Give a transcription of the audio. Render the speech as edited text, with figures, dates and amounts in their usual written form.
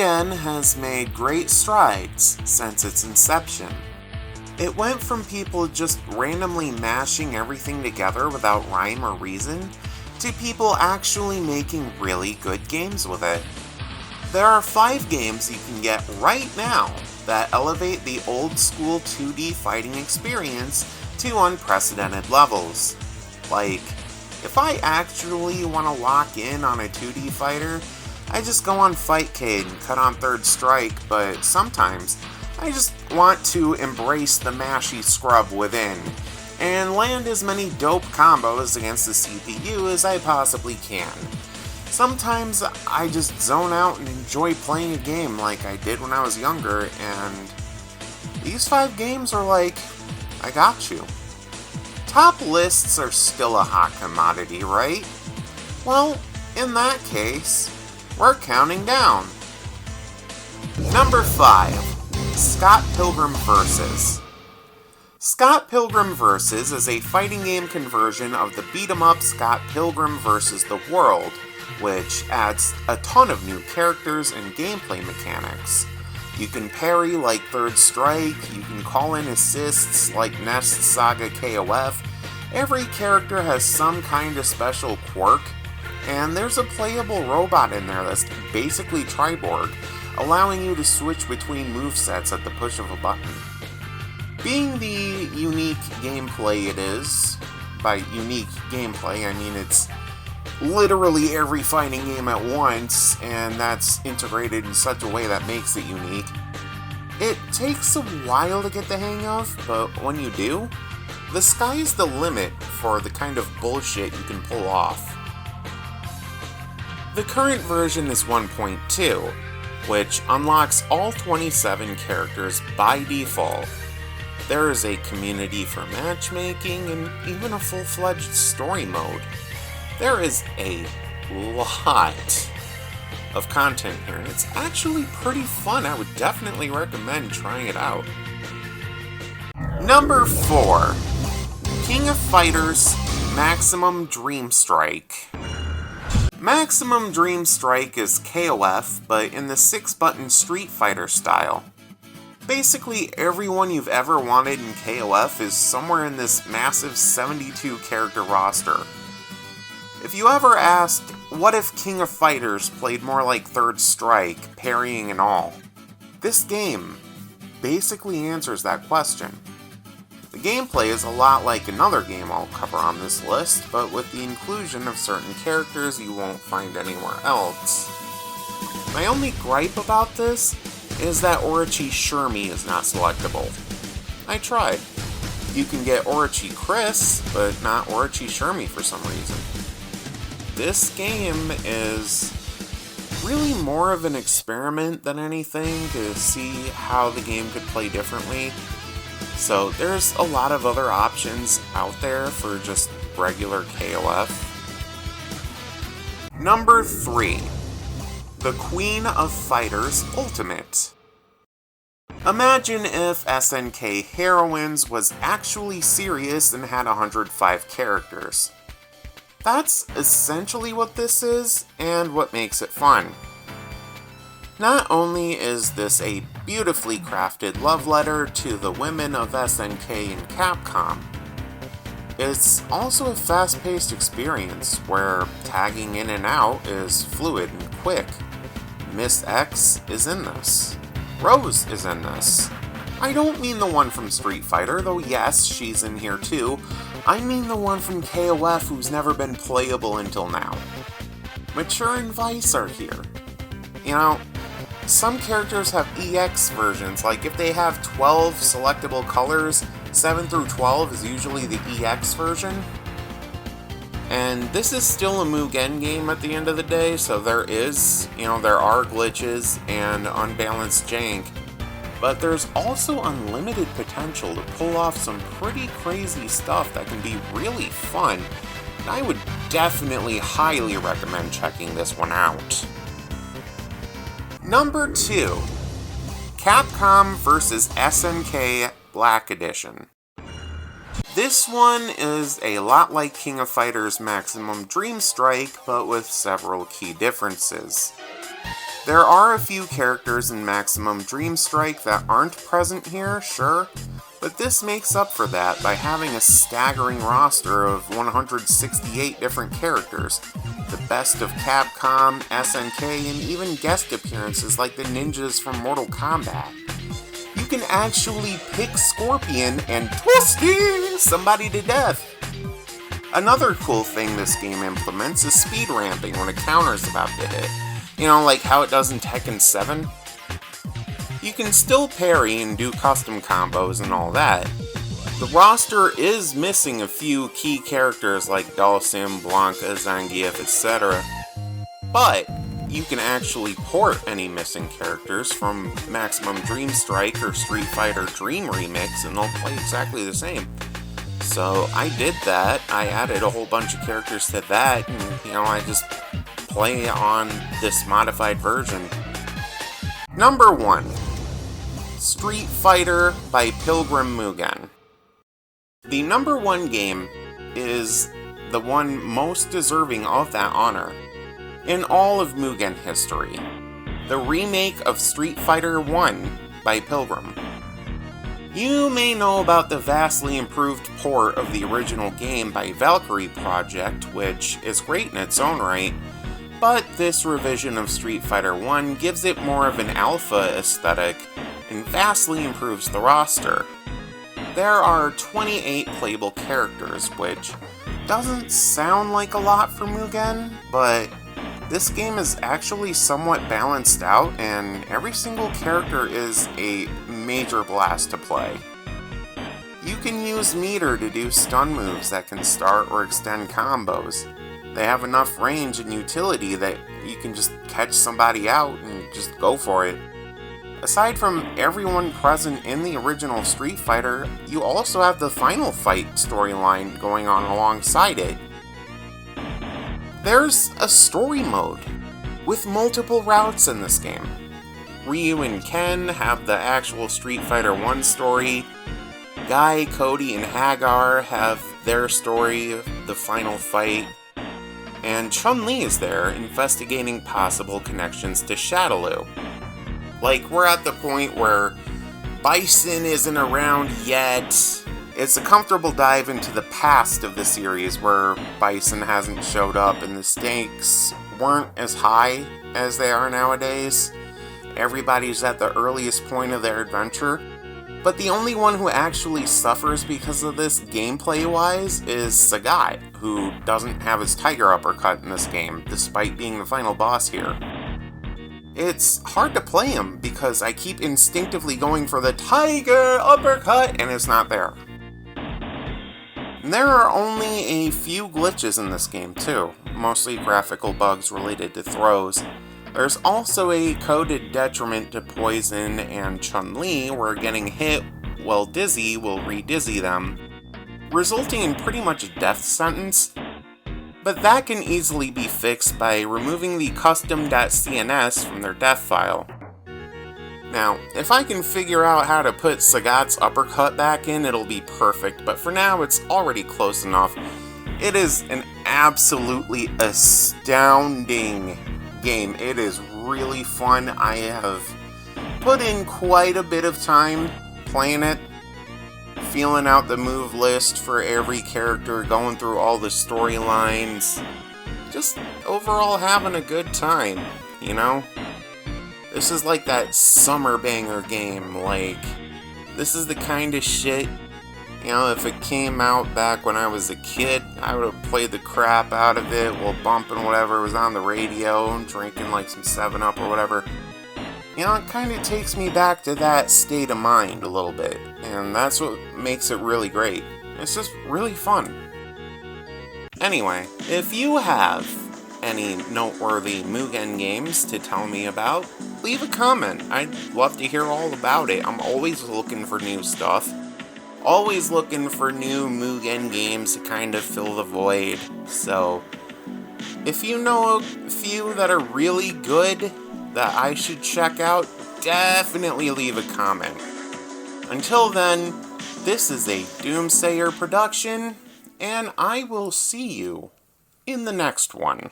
MUGEN has made great strides since its inception. It went from people just randomly mashing everything together without rhyme or reason, to people actually making really good games with it. There are 5 games you can get right now that elevate the old school 2D fighting experience to unprecedented levels. Like, if I actually want to lock in on a 2D fighter, I just go on Fightcade and cut on Third Strike, but sometimes I just want to embrace the mashy scrub within and land as many dope combos against the CPU as I possibly can. Sometimes I just zone out and enjoy playing a game like I did when I was younger, and these 5 games are like, I got you. Top lists are still a hot commodity, right? Well, in that case, we're counting down. Number 5. Scott Pilgrim Vs. Scott Pilgrim Vs. is a fighting game conversion of the beat-em-up Scott Pilgrim vs. the World, which adds a ton of new characters and gameplay mechanics. You can parry like Third Strike, you can call in assists like Nest Saga KOF, every character has some kind of special quirk, and there's a playable robot in there that's basically Triborg, allowing you to switch between movesets at the push of a button. Being the unique gameplay it is, by unique gameplay I mean it's literally every fighting game at once, and that's integrated in such a way that makes it unique. It takes a while to get the hang of, but when you do, the sky's the limit for the kind of bullshit you can pull off. The current version is 1.2, which unlocks all 27 characters by default. There is a community for matchmaking and even a full-fledged story mode. There is a lot of content here, and it's actually pretty fun. I would definitely recommend trying it out. Number 4. King of Fighters Maximum Dream Strike. Maximum Dream Strike is KOF, but in the 6-button Street Fighter style. Basically, everyone you've ever wanted in KOF is somewhere in this massive 72-character roster. If you ever asked, what if King of Fighters played more like Third Strike, parrying and all? This game basically answers that question. The gameplay is a lot like another game I'll cover on this list, but with the inclusion of certain characters you won't find anywhere else. My only gripe about this is that Orochi Shermie is not selectable. I tried. You can get Orochi Chris, but not Orochi Shermie for some reason. This game is really more of an experiment than anything to see how the game could play differently. So there's a lot of other options out there for just regular KOF. Number 3. The Queen of Fighters Ultimate. Imagine if SNK Heroines was actually serious and had 105 characters. That's essentially what this is, and what makes it fun. Not only is this a beautifully crafted love letter to the women of SNK and Capcom, it's also a fast-paced experience where tagging in and out is fluid and quick. Miss X is in this. Rose is in this. I don't mean the one from Street Fighter, though yes, she's in here too. I mean the one from KOF who's never been playable until now. Mature and Vice are here. You know, some characters have EX versions, like if they have 12 selectable colors, 7 through 12 is usually the EX version. And this is still a Mugen game at the end of the day, so there are glitches and unbalanced jank, but there's also unlimited potential to pull off some pretty crazy stuff that can be really fun, and I would definitely highly recommend checking this one out. Number 2. Capcom vs. SNK Black Edition. This one is a lot like King of Fighters Maximum Dream Strike, but with several key differences. There are a few characters in Maximum Dream Strike that aren't present here, sure, but this makes up for that by having a staggering roster of 168 different characters, the best of Capcom, SNK, and even guest appearances like the ninjas from Mortal Kombat. You can actually pick Scorpion and twisty somebody to death. Another cool thing this game implements is speed ramping when a counter's about to hit. You know, like how it does in Tekken 7? You can still parry and do custom combos and all that. The roster is missing a few key characters like Dhalsim, Blanca, Zangief, etc. But you can actually port any missing characters from Maximum Dream Strike or Street Fighter Dream Remix and they'll play exactly the same. So I did that. I added a whole bunch of characters to that and, I just play on this modified version. Number 1. Street Fighter by Pilgrim Mugen. The number 1 game is the one most deserving of that honor in all of Mugen history. The remake of Street Fighter 1 by Pilgrim. You may know about the vastly improved port of the original game by Valkyrie Project, which is great in its own right, but this revision of Street Fighter 1 gives it more of an alpha aesthetic and vastly improves the roster. There are 28 playable characters, which doesn't sound like a lot for Mugen, but this game is actually somewhat balanced out and every single character is a major blast to play. You can use meter to do stun moves that can start or extend combos. They have enough range and utility that you can just catch somebody out and just go for it. Aside from everyone present in the original Street Fighter, you also have the Final Fight storyline going on alongside it. There's a story mode with multiple routes in this game. Ryu and Ken have the actual Street Fighter 1 story. Guy, Cody, and Hagar have their story, the final fight. And Chun-Li is there, investigating possible connections to Shadaloo. Like, we're at the point where Bison isn't around yet. It's a comfortable dive into the past of the series where Bison hasn't showed up and the stakes weren't as high as they are nowadays. Everybody's at the earliest point of their adventure. But the only one who actually suffers because of this gameplay-wise is Sagat, who doesn't have his Tiger Uppercut in this game, despite being the final boss here. It's hard to play him because I keep instinctively going for the Tiger Uppercut and it's not there. And there are only a few glitches in this game too, mostly graphical bugs related to throws. There's also a coded detriment to Poison and Chun-Li where getting hit while dizzy will re-dizzy them, resulting in pretty much a death sentence. But that can easily be fixed by removing the custom.cns from their death file. Now, if I can figure out how to put Sagat's uppercut back in, it'll be perfect, but for now it's already close enough. It is an absolutely astounding game. It is really fun. I have put in quite a bit of time playing it, feeling out the move list for every character, going through all the storylines, just overall having a good time, you know? This is like that summer banger game, like, this is the kind of shit, if it came out back when I was a kid, I would have played the crap out of it while bumping whatever was on the radio and drinking like some 7-Up or whatever. It kind of takes me back to that state of mind a little bit, and that's what makes it really great. It's just really fun. Anyway, if you have any noteworthy Mugen games to tell me about, leave a comment. I'd love to hear all about it. I'm always looking for new stuff. Always looking for new Mugen games to kind of fill the void. So, if you know a few that are really good that I should check out, definitely leave a comment. Until then, this is a Doomsayer production, and I will see you in the next one.